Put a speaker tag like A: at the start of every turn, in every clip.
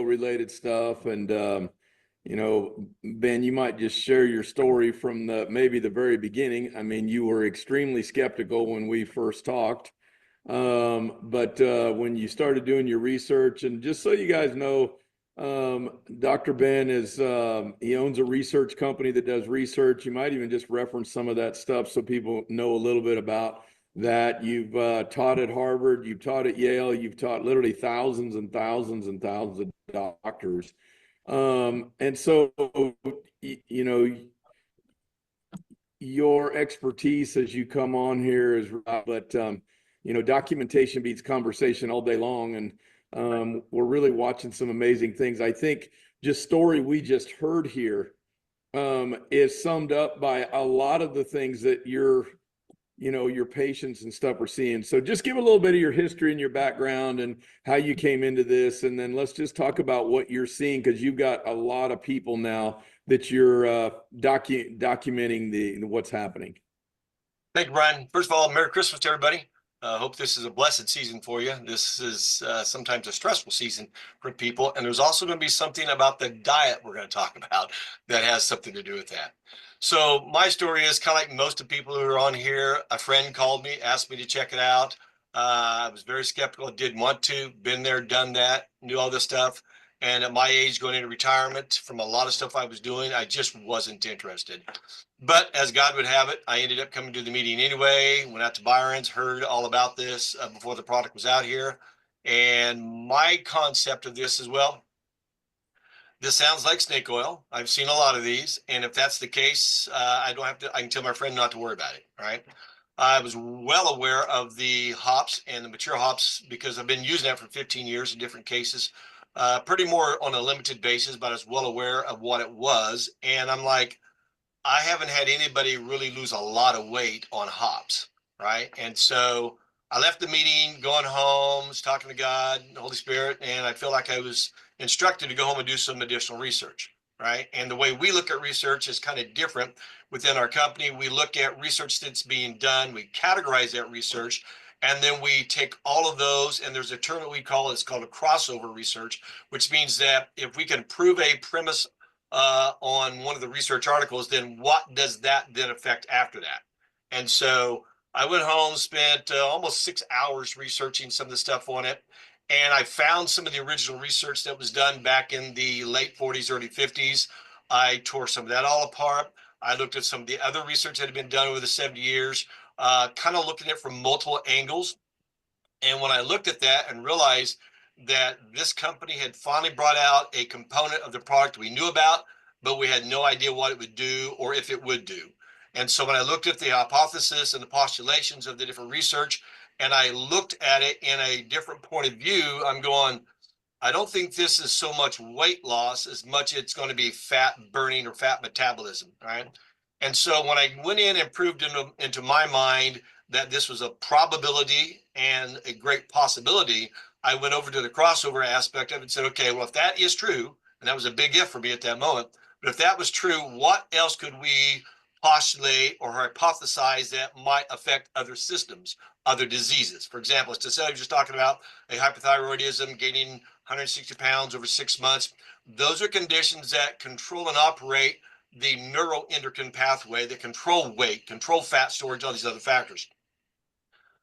A: related stuff. And, Ben, you might just share your story from maybe the very beginning. I mean, you were extremely skeptical when we first talked. But when you started doing your research, and just so you guys know, Dr. Ben he owns a research company that does research. You might even just reference some of that stuff so people know a little bit about that. You've taught at Harvard, you've taught at Yale, you've taught literally thousands and thousands and thousands of doctors. And so, your expertise as you come on here is right, but documentation beats conversation all day long, and we're really watching some amazing things. I think just story we just heard here is summed up by a lot of the things that your patients and stuff are seeing. So just give a little bit of your history and your background and how you came into this, and then let's just talk about what you're seeing, because you've got a lot of people now that you're documenting what's happening.
B: Thank you, Brian. First of all, Merry Christmas to everybody. Hope this is a blessed season for you. This is sometimes a stressful season for people. And there's also going to be something about the diet we're going to talk about that has something to do with that. So my story is kind of like most of the people who are on here. A friend called me, asked me to check it out. I was very skeptical, didn't want to, been there, done that, knew all this stuff. And at my age, going into retirement from a lot of stuff I was doing, I just wasn't interested. But as God would have it, I ended up coming to the meeting anyway, went out to Byron's, heard all about this before the product was out here. And my concept of this as well, this sounds like snake oil. I've seen a lot of these. And if that's the case, I can tell my friend not to worry about it, right? I was well aware of the hops and the mature hops because I've been using that for 15 years in different cases, pretty more on a limited basis, but I was well aware of what it was. And I'm like, I haven't had anybody really lose a lot of weight on hops, right? And so I left the meeting, going home, was talking to God, the Holy Spirit, and I feel like I was instructed to go home and do some additional research, right? And the way we look at research is kind of different within our company. We look at research that's being done, we categorize that research, and then we take all of those, and there's a term that we call, it's called a crossover research, which means that if we can prove a premise on one of the research articles, then what does that then affect after that? And so I went home, spent almost 6 hours researching some of the stuff on it. And I found some of the original research that was done back in the late 40s, early 50s. I tore some of that all apart. I looked at some of the other research that had been done over the 70 years, kind of looking at it from multiple angles. And when I looked at that and realized that this company had finally brought out a component of the product we knew about, but we had no idea what it would do or if it would do. And so when I looked at the hypothesis and the postulations of the different research, and I looked at it in a different point of view, I'm going, I don't think this is so much weight loss as much it's going to be fat burning or fat metabolism, right? And so when I went in and proved into my mind that this was a probability and a great possibility, I went over to the crossover aspect of it and said, okay, well, if that is true, and that was a big if for me at that moment, but if that was true, what else could we postulate or hypothesize that might affect other systems, other diseases? For example, as Tasselli was just talking about a hypothyroidism, gaining 160 pounds over 6 months. Those are conditions that control and operate the neuroendocrine pathway that control weight, control fat storage, all these other factors.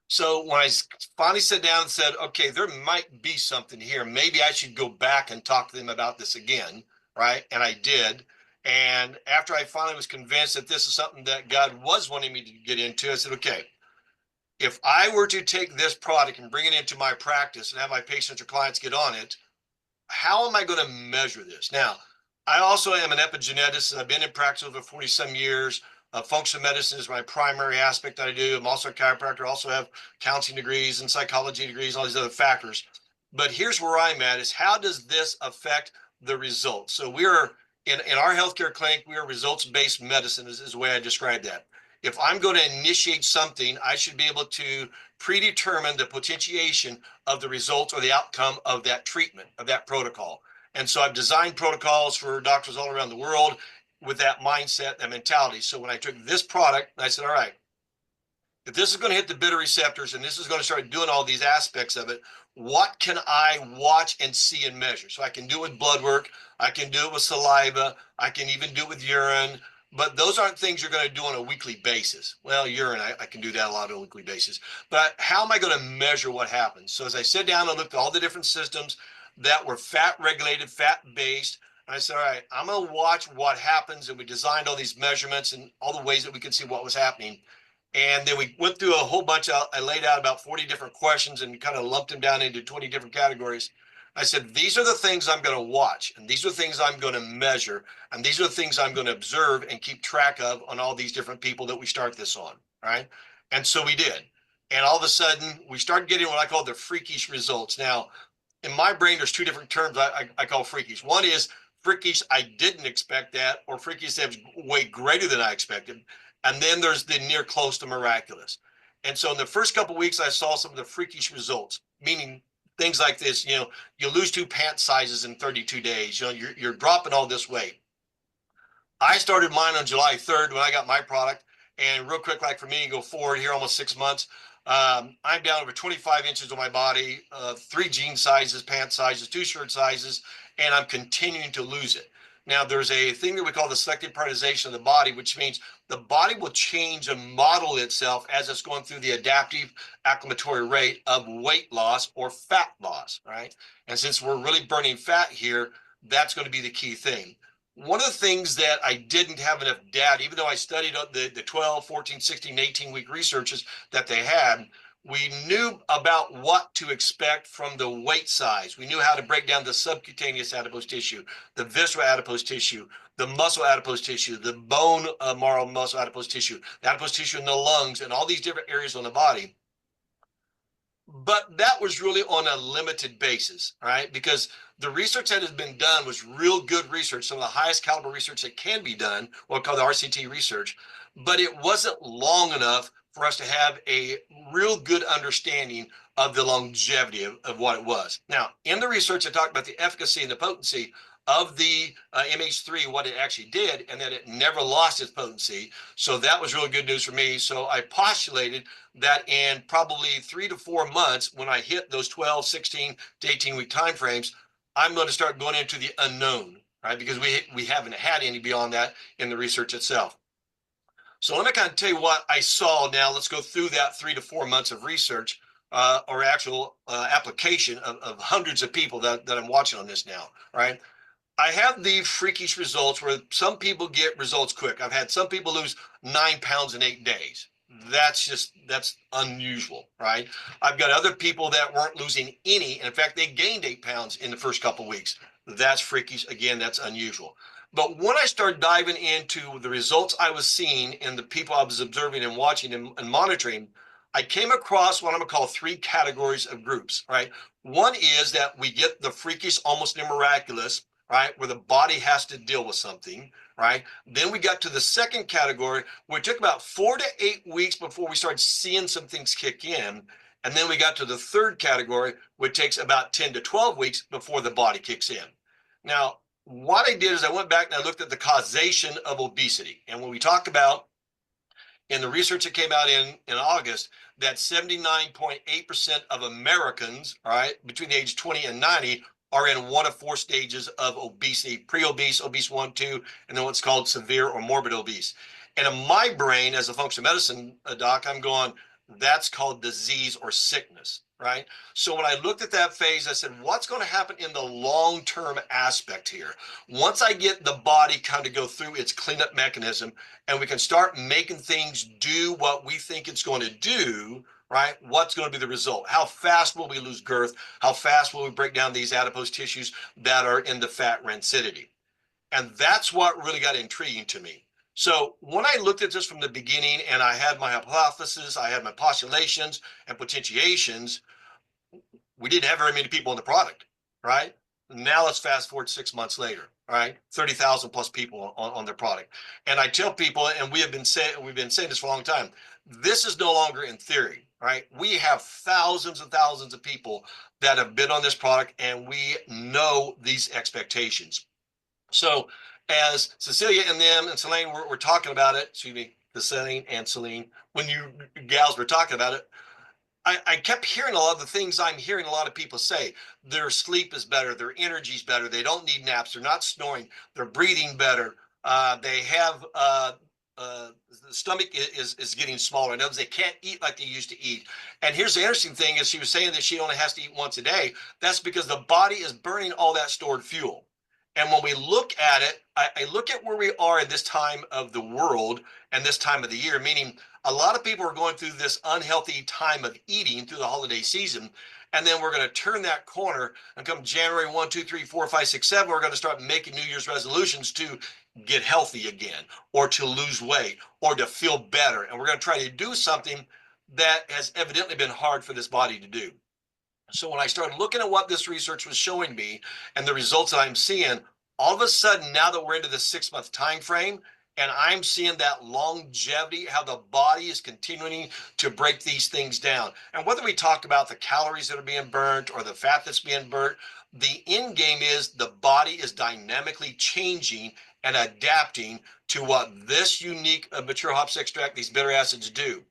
B: So when I finally sat down and said, okay, there might be something here, maybe I should go back and talk to them about this again, right? And I did. And after I finally was convinced that this is something that God was wanting me to get into, I said, okay, if I were to take this product and bring it into my practice and have my patients or clients get on it, how am I going to measure this? Now, I also am an epigeneticist. I've been in practice over 40 some years. Functional medicine is my primary aspect that I do. I'm also a chiropractor, also have counseling degrees and psychology degrees, all these other factors. But here's where I'm at is how does this affect the results? So we are in our healthcare clinic, we are results-based medicine is the way I describe that. If I'm going to initiate something, I should be able to predetermine the potentiation of the results or the outcome of that treatment, of that protocol. And so I've designed protocols for doctors all around the world with that mindset, that mentality. So when I took this product, I said, all right, if this is going to hit the bitter receptors and this is going to start doing all these aspects of it, what can I watch and see and measure? So I can do it with blood work, I can do it with saliva, I can even do it with urine, but those aren't things you're going to do on a weekly basis. Well, urine, I can do that a lot on a weekly basis, but how am I going to measure what happens? So as I sit down and looked at all the different systems that were fat regulated, fat based, I said, all right, I'm going to watch what happens. And we designed all these measurements and all the ways that we could see what was happening. And then we went through a whole bunch of, I laid out about 40 different questions and kind of lumped them down into 20 different categories. I said, these are the things I'm going to watch, and these are the things I'm going to measure, and these are the things I'm going to observe and keep track of on all these different people that we start this on. Right. And so we did. And all of a sudden, we started getting what I call the freakish results. Now, in my brain, there's two different terms I call freakish. One is freakish, I didn't expect that, or freakish that was way greater than I expected. And then there's the near close to miraculous. And so in the first couple of weeks, I saw some of the freakish results, meaning things like this, you lose 2 pant sizes in 32 days, you're dropping all this weight. I started mine on July 3rd when I got my product. And real quick, like for me, go forward here almost 6 months. I'm down over 25 inches on my body, 3 jean sizes, pant sizes, 2 shirt sizes, and I'm continuing to lose it. Now, there's a thing that we call the selective prioritization of the body, which means the body will change and model itself as it's going through the adaptive acclimatory rate of weight loss or fat loss, right? And since we're really burning fat here, that's going to be the key thing. One of the things that I didn't have enough data, even though I studied the 12, 14, 16, 18-week researches that they had, we knew about what to expect from the weight size. We knew how to break down the subcutaneous adipose tissue, the visceral adipose tissue, the muscle adipose tissue, the bone marrow muscle adipose tissue, the adipose tissue in the lungs, and all these different areas on the body. But that was really on a limited basis, right? Because the research that has been done was real good research, some of the highest caliber research that can be done, what we call the RCT research, but it wasn't long enough for us to have a real good understanding of the longevity of what it was. Now, in the research, I talked about the efficacy and the potency of the MH3, what it actually did, and that it never lost its potency. So that was really good news for me. So I postulated that in probably 3 to 4 months, when I hit those 12, 16 to 18 week timeframes, I'm going to start going into the unknown, right? Because we haven't had any beyond that in the research itself. So let me kind of tell you what I saw. Now let's go through that 3 to 4 months of research or actual application of hundreds of people that I'm watching on this now, right? I have the freakish results where some people get results quick. I've had some people lose 9 pounds in 8 days. That's unusual, right? I've got other people that weren't losing any. And in fact, they gained 8 pounds in the first couple of weeks. That's freakish. Again, that's unusual. But when I started diving into the results I was seeing and the people I was observing and watching and monitoring, I came across what I'm going to call 3 categories of groups, right? One is that we get the freakish, almost miraculous, right, where the body has to deal with something, right? Then we got to the second category, where it took about 4 to 8 weeks before we started seeing some things kick in. And then we got to the third category, which takes about 10 to 12 weeks before the body kicks in. Now, what I did is I went back and I looked at the causation of obesity. And when we talk about in the research that came out in August, that 79.8% of Americans, all right, between the age 20 and 90 are in 1 of 4 stages of obesity: pre-obese, obese 1, 2, and then what's called severe or morbid obese. And in my brain, as a functional medicine doc, I'm going, that's called disease or sickness, right? So when I looked at that phase, I said, what's going to happen in the long-term aspect here? Once I get the body kind of go through its cleanup mechanism and we can start making things do what we think it's going to do, right? What's going to be the result? How fast will we lose girth? How fast will we break down these adipose tissues that are in the fat rancidity? And that's what really got intriguing to me. So when I looked at this from the beginning and I had my hypothesis, I had my postulations and potentiations, we didn't have very many people in the product, right? Now let's fast forward 6 months later, right? 30,000 plus people on their product. And I tell people, and we've been saying this for a long time, this is no longer in theory, right? We have thousands and thousands of people that have been on this product and we know these expectations. So as Cecilia and them and Selene were talking about it, excuse me, theanine and selene. When you gals were talking about it, I kept hearing a lot of the things I'm hearing a lot of people say. Their sleep is better, their energy's better, they don't need naps, they're not snoring, they're breathing better. They have the stomach is getting smaller. In other words, they can't eat like they used to eat. And here's the interesting thing: is she was saying that she only has to eat once a day. That's because the body is burning all that stored fuel. And when we look at it, I look at where we are at this time of the world and this time of the year, meaning a lot of people are going through this unhealthy time of eating through the holiday season. And then we're going to turn that corner and come January 1, 2, 3, 4, 5, 6, 7, we're going to start making New Year's resolutions to get healthy again, or to lose weight, or to feel better. And we're going to try to do something that has evidently been hard for this body to do. So when I started looking at what this research was showing me and the results that I'm seeing, all of a sudden, now that we're into the 6-month time frame, and I'm seeing that longevity, how the body is continuing to break these things down. And whether we talk about the calories that are being burnt or the fat that's being burnt, the end game is the body is dynamically changing and adapting to what this unique mature hops extract, these bitter acids, do.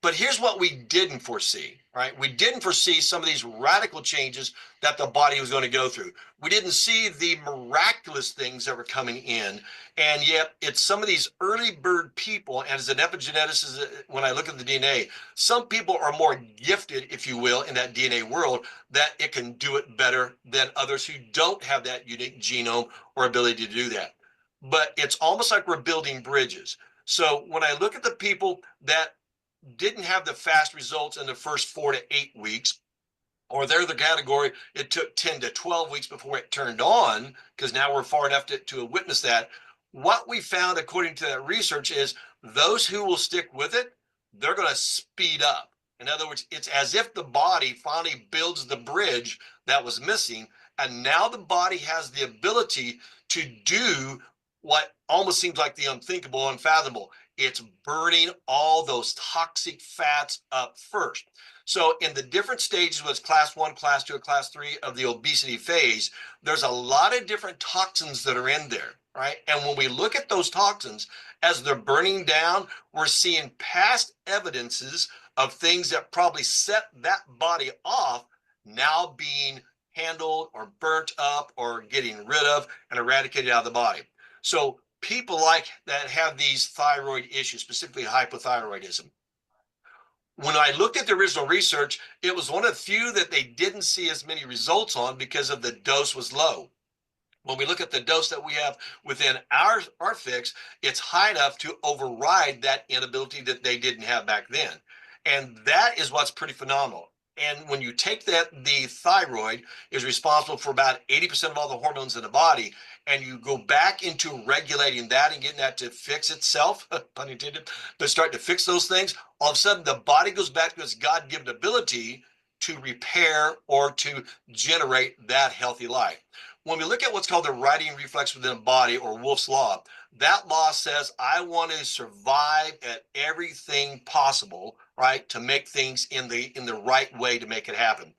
B: But here's what we didn't foresee, right? We didn't foresee some of these radical changes that the body was going to go through. We didn't see the miraculous things that were coming in. And yet it's some of these early bird people, and as an epigeneticist, when I look at the DNA, some people are more gifted, if you will, in that DNA world, that it can do it better than others who don't have that unique genome or ability to do that. But it's almost like we're building bridges. So when I look at the people that didn't have the fast results in the first 4 to 8 weeks, or they're the category it took 10 to 12 weeks before it turned on, because now we're far enough to witness that. What we found, according to that research, is those who will stick with it, they're going to speed up. In other words, it's as if the body finally builds the bridge that was missing, and now the body has the ability to do what almost seems like the unthinkable, unfathomable. It's burning all those toxic fats up first. So in the different stages, what's class 1, class 2, and class 3 of the obesity phase, there's a lot of different toxins that are in there, right? And when we look at those toxins, as they're burning down, we're seeing past evidences of things that probably set that body off now being handled or burnt up or getting rid of and eradicated out of the body. So people like that have these thyroid issues, specifically hypothyroidism. When I looked at the original research, it was one of the few that they didn't see as many results on because of the dose was low. When we look at the dose that we have within our Phix, it's high enough to override that inability that they didn't have back then. And that is what's pretty phenomenal. And when you take that, the thyroid is responsible for about 80% of all the hormones in the body, and you go back into regulating that and getting that to fix itself, pun intended, to start to fix those things, all of a sudden the body goes back to its God-given ability to repair or to generate that healthy life. When we look at what's called the righting reflex within the body, or Wolff's Law, that law says I want to survive at everything possible, right, to make things in the right way to make it happen.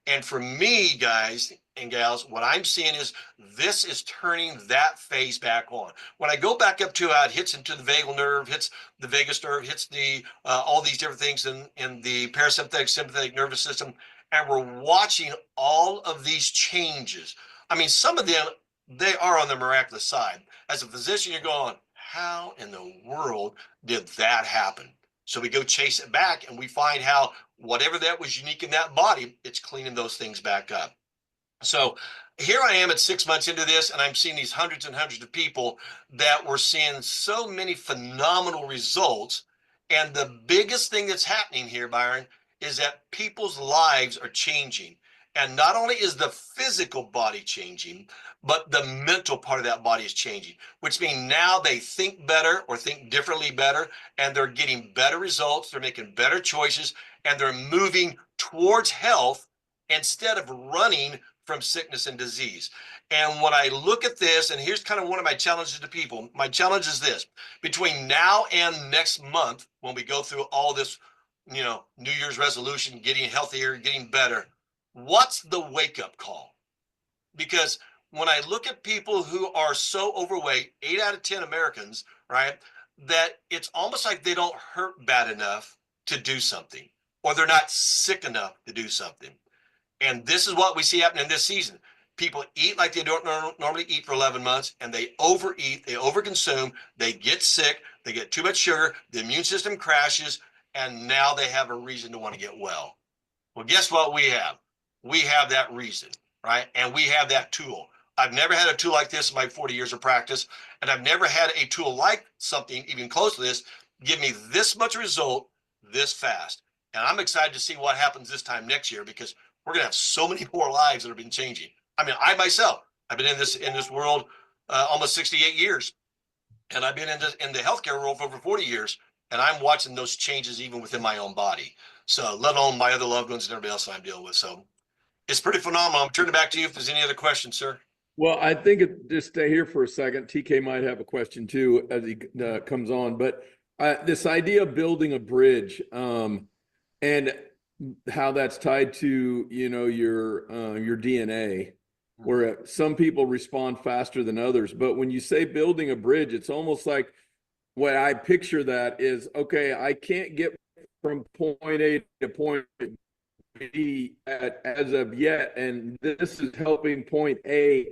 B: And for me, guys and gals, what I'm seeing is this is turning that phase back on. When I go back up to how it hits into the vagal nerve, hits the vagus nerve, hits the all these different things in the parasympathetic, sympathetic nervous system, and we're watching all of these changes. I mean, some of them, they are on the miraculous side. As a physician, you're going, how in the world did that happen? So we go chase it back, and we find how whatever that was unique in that body, it's cleaning those things back up. So here I am at 6 months into this, and I'm seeing these hundreds and hundreds of people that were seeing so many phenomenal results. And the biggest thing that's happening here, Byron, is that people's lives are changing. And not only is the physical body changing, but the mental part of that body is changing, which means now they think better or think differently better, and they're getting better results. They're making better choices, and they're moving towards health instead of running from sickness and disease. And when I look at this, and here's kind of one of my challenges to people, my challenge is this: between now and next month, when we go through all this, New Year's resolution, getting healthier, getting better, what's the wake-up call? Because when I look at people who are so overweight, 8 out of 10 Americans, right, that it's almost like they don't hurt bad enough to do something, or they're not sick enough to do something. And this is what we see happening this season. People eat like they don't normally eat for 11 months, and they overeat, they overconsume, they get sick, they get too much sugar, the immune system crashes, and now they have a reason to want to get well. Well, guess what we have? We have that reason, right? And we have that tool. I've never had a tool like this in my 40 years of practice, and I've never had a tool like something even close to this give me this much result this fast. And I'm excited to see what happens this time next year, because we're going to have so many more lives that have been changing. I mean, I myself, I've been in this world almost 68 years, and I've been in the healthcare world for over 40 years, and I'm watching those changes even within my own body. So let alone my other loved ones and everybody else I'm dealing with. So it's pretty phenomenal. I'm turning it back to you if there's any other questions, sir.
A: Well, I think just stay here for a second. TK might have a question too as he comes on, but this idea of building a bridge and how that's tied to, you know, your DNA, where some people respond faster than others. But when you say building a bridge, it's almost like what I picture that is, okay, I can't get from point A to point B as of yet, and this is helping point A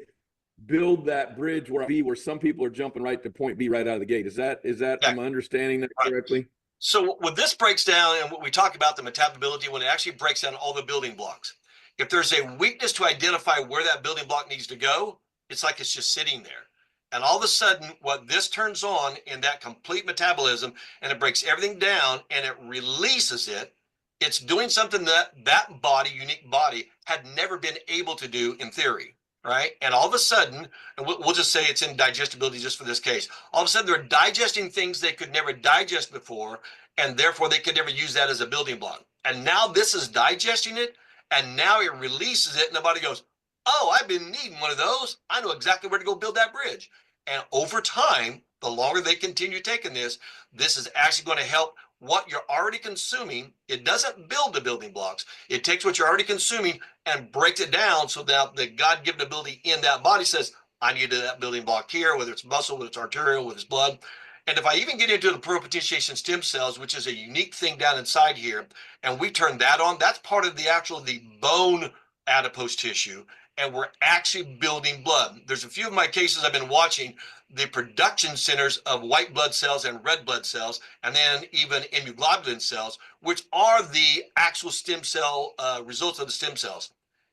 A: build that bridge where some people are jumping right to point B right out of the gate. Is that
B: Yeah.
A: am I understanding that correctly?
B: So when this breaks down, and what we talk about the metabolity, when it actually breaks down all the building blocks, if there's a weakness to identify where that building block needs to go, it's like it's just sitting there. And all of a sudden, what this turns on in that complete metabolism, and it breaks everything down and it releases it, it's doing something that that body, unique body, had never been able to do in theory, right? And all of a sudden, and we'll just say it's in digestibility just for this case, all of a sudden they're digesting things they could never digest before, and therefore they could never use that as a building block. And now this is digesting it, and now it releases it, and the body goes, oh, I've been needing one of those. I know exactly where to go build that bridge. And over time, the longer they continue taking this is actually going to help what you're already consuming. It doesn't build the building blocks. It takes what you're already consuming and breaks it down so that the God-given ability in that body says, I need that building block here, whether it's muscle, whether it's arterial, whether it's blood. And if I even get into the pro-potentiation stem cells, which is a unique thing down inside here, and we turn that on, that's part of the bone adipose tissue, and we're actually building blood. There's a few of my cases I've been watching the production centers of white blood cells and red blood cells, and then even immunoglobulin cells, which are the actual stem cell results of the stem cells.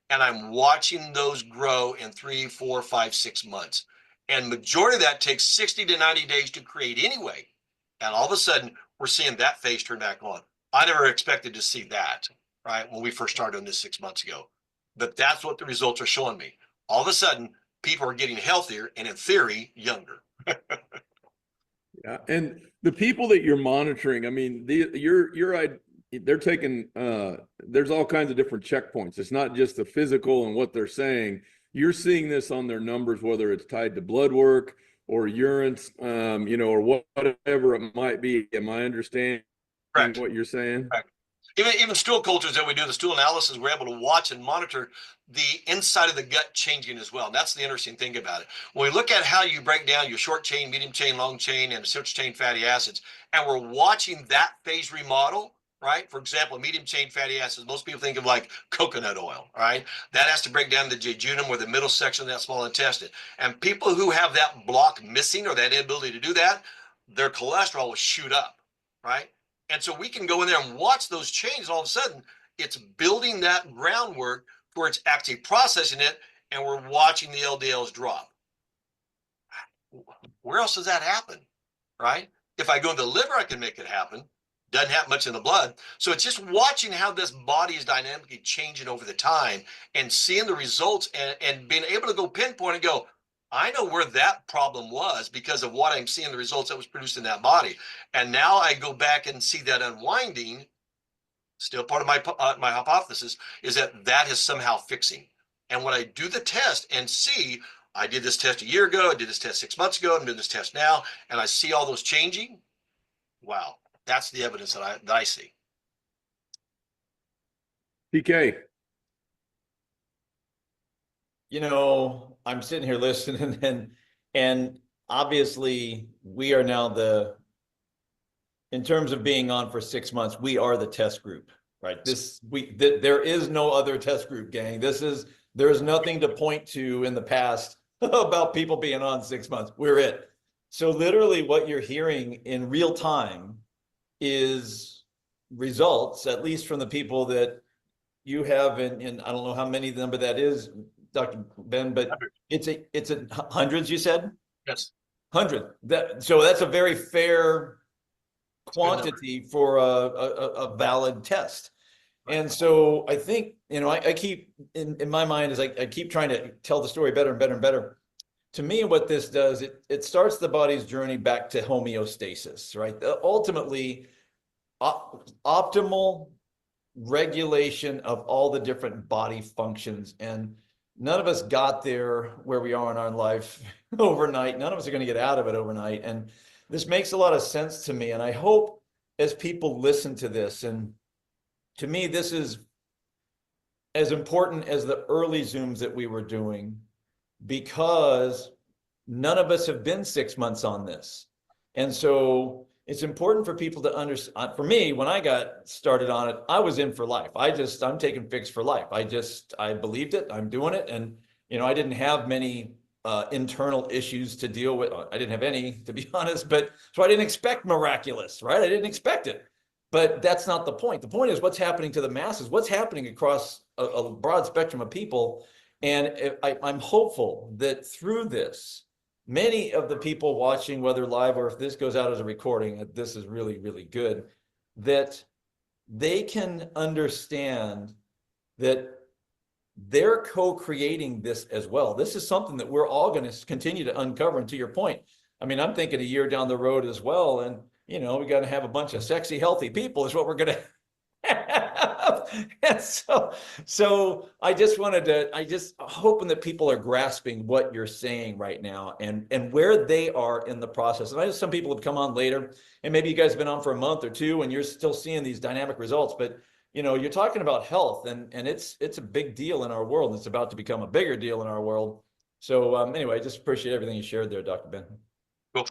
B: And I'm watching those grow in 3, 4, 5, 6 months. And majority of that takes 60 to 90 days to create anyway. And all of a sudden, we're seeing that phase turn back on. I never expected to see that, right, when we first started on this 6 months ago. But that's what the results are showing me. All of a sudden, people are getting healthier and, in theory, younger.
A: Yeah, and the people that you're monitoring, I mean, they're taking there's all kinds of different checkpoints. It's not just the physical and what they're saying. You're seeing this on their numbers, whether it's tied to blood work or urine, you know, or whatever it might be. Am I understanding
B: Correct.
A: what you're saying?
B: Correct. Even stool cultures that we do, the stool analysis, we're able to watch and monitor the inside of the gut changing as well. And that's the interesting thing about it. When we look at how you break down your short chain, medium chain, long chain, and short chain fatty acids, and we're watching that phase remodel, right? For example, medium chain fatty acids, most people think of like coconut oil, right? That has to break down the jejunum, or the middle section of that small intestine. And people who have that block missing, or that inability to do that, their cholesterol will shoot up, right? And so we can go in there and watch those changes. All of a sudden, it's building that groundwork where it's actually processing it, and we're watching the LDLs drop. Where else does that happen, right? If I go in the liver, I can make it happen. Doesn't happen much in the blood. So it's just watching how this body is dynamically changing over the time, and seeing the results, and being able to go pinpoint and go, I know where that problem was because of what I'm seeing, the results that was produced in that body. And now I go back and see that unwinding. Still part of my hypothesis is that is somehow fixing. And when I do the test and see, I did this test a year ago, I did this test 6 months ago, I'm doing this test now, and I see all those changing. Wow, that's the evidence that I see.
A: PK.
C: You know, I'm sitting here listening, and obviously we are now the in terms of being on for 6 months, we are the test group, right? There is no other test group, gang. There's nothing to point to in the past about people being on 6 months. We're it. So literally what you're hearing in real time is results, at least from the people that you have in I don't know how many number that is, Dr. Ben, but it's a hundreds, you said?
B: Yes.
C: 100. So that's a very fair quantity for a valid test. And so I think, I keep in my mind is I keep trying to tell the story better and better and better. To me, what this does, it starts the body's journey back to homeostasis, right? Ultimately, optimal regulation of all the different body functions. And none of us got there where we are in our life overnight. None of us are going to get out of it overnight. And this makes a lot of sense to me. And I hope as people listen to this, and to me, this is as important as the early Zooms that we were doing, because none of us have been 6 months on this. And so it's important for people to understand. For me, when I got started on it, I was in for life. I'm taking Phix for life. I believed it. I'm doing it. And, I didn't have many internal issues to deal with. I didn't have any, to be honest, but so I didn't expect miraculous, right? I didn't expect it. But that's not the point. The point is what's happening to the masses, what's happening across a broad spectrum of people. And I'm hopeful that through this, many of the people watching, whether live or if this goes out as a recording, this is really, really good, that they can understand that they're co-creating this as well. This is something that we're all going to continue to uncover. And to your point, I mean, I'm thinking a year down the road as well. And, we got to have a bunch of sexy, healthy people is what we're going to have. And so I just hoping that people are grasping what you're saying right now and where they are in the process. And I know some people have come on later, and maybe you guys have been on for a month or two and you're still seeing these dynamic results, but you're talking about health and it's a big deal in our world. It's about to become a bigger deal in our world. So anyway, I just appreciate everything you shared there, Dr. Ben.
B: Cool.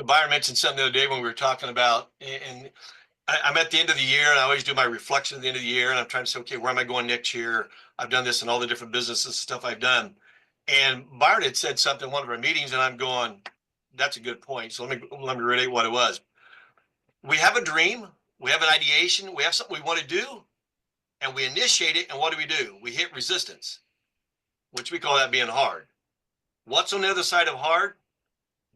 B: Byron mentioned something the other day when we were talking about, and I'm at the end of the year, and I always do my reflection at the end of the year, and I'm trying to say, okay, where am I going next year? I've done this in all the different businesses and stuff I've done. And Byron had said something in one of our meetings, and I'm going, that's a good point. So let me relate what it was. We have a dream, we have an ideation, we have something we want to do, and we initiate it, and what do? We hit resistance, which we call that being hard. What's on the other side of hard?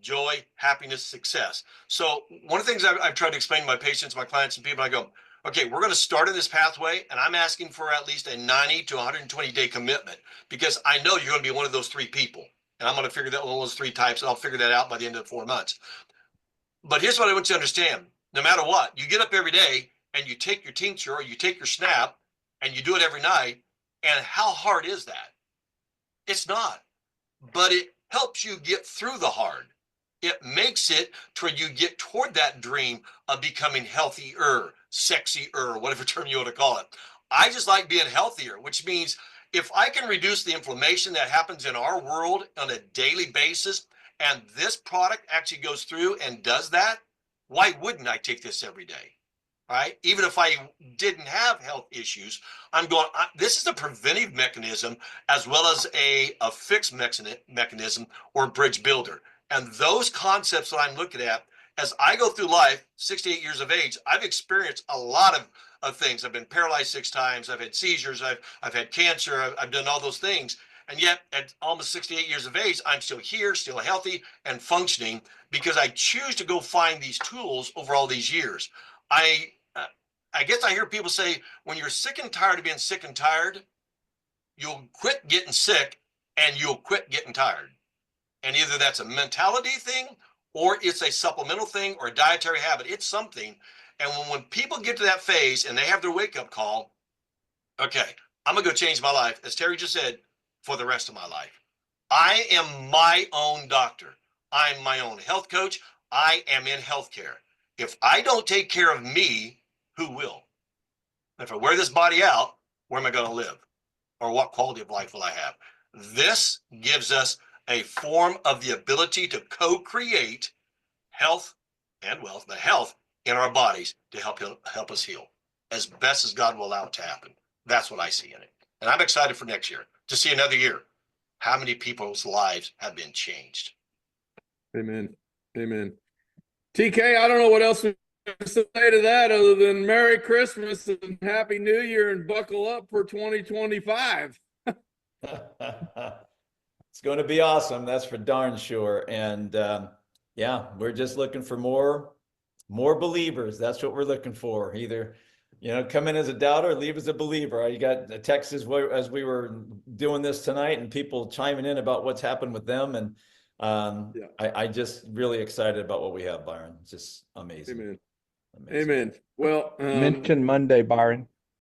B: Joy, happiness, success. So one of the things I've tried to explain to my patients, my clients, and people, I go, okay, we're going to start in this pathway, and I'm asking for at least a 90 to 120-day commitment, because I know you're going to be one of those three people, and I'm going to figure that one of those three types, and I'll figure that out by the end of 4 months. But here's what I want you to understand. No matter what, you get up every day, and you take your tincture, or you take your snap, and you do it every night, and how hard is that? It's not, but it helps you get through the hard. It makes it to where you get toward that dream of becoming healthier, sexier, whatever term you want to call it. I just like being healthier, which means if I can reduce the inflammation that happens in our world on a daily basis, and this product actually goes through and does that, why wouldn't I take this every day? Right? Even if I didn't have health issues, I'm going, this is a preventive mechanism as well as a fixed mechanism or bridge builder. And those concepts that I'm looking at, as I go through life, 68 years of age, I've experienced a lot of things. I've been paralyzed 6 times. I've had seizures. I've had cancer. I've done all those things. And yet at almost 68 years of age, I'm still here, still healthy and functioning because I choose to go find these tools over all these years. I guess I hear people say, when you're sick and tired of being sick and tired, you'll quit getting sick and you'll quit getting tired. And either that's a mentality thing or it's a supplemental thing or a dietary habit. It's something. And when people get to that phase and they have their wake-up call, okay, I'm going to go change my life, as Terry just said, for the rest of my life. I am my own doctor. I'm my own health coach. I am in healthcare. If I don't take care of me, who will? If I wear this body out, where am I going to live? Or what quality of life will I have? This gives us a form of the ability to co-create health and wealth, but health in our bodies to help us heal as best as God will allow it to happen. That's what I see in it. And I'm excited for next year to see another year. How many people's lives have been changed?
A: Amen. Amen. TK, I don't know what else to say to that other than Merry Christmas and Happy New Year and buckle up for 2025.
C: It's going to be awesome. That's for darn sure. And yeah, we're just looking for more believers. That's what we're looking for. Either, come in as a doubter, leave as a believer. You got a text as we were doing this tonight, and people chiming in about what's happened with them. And I just really excited about what we have, Byron. It's just amazing.
A: Amen.
C: Amazing.
A: Amen. Well,
D: Mention Monday, Byron.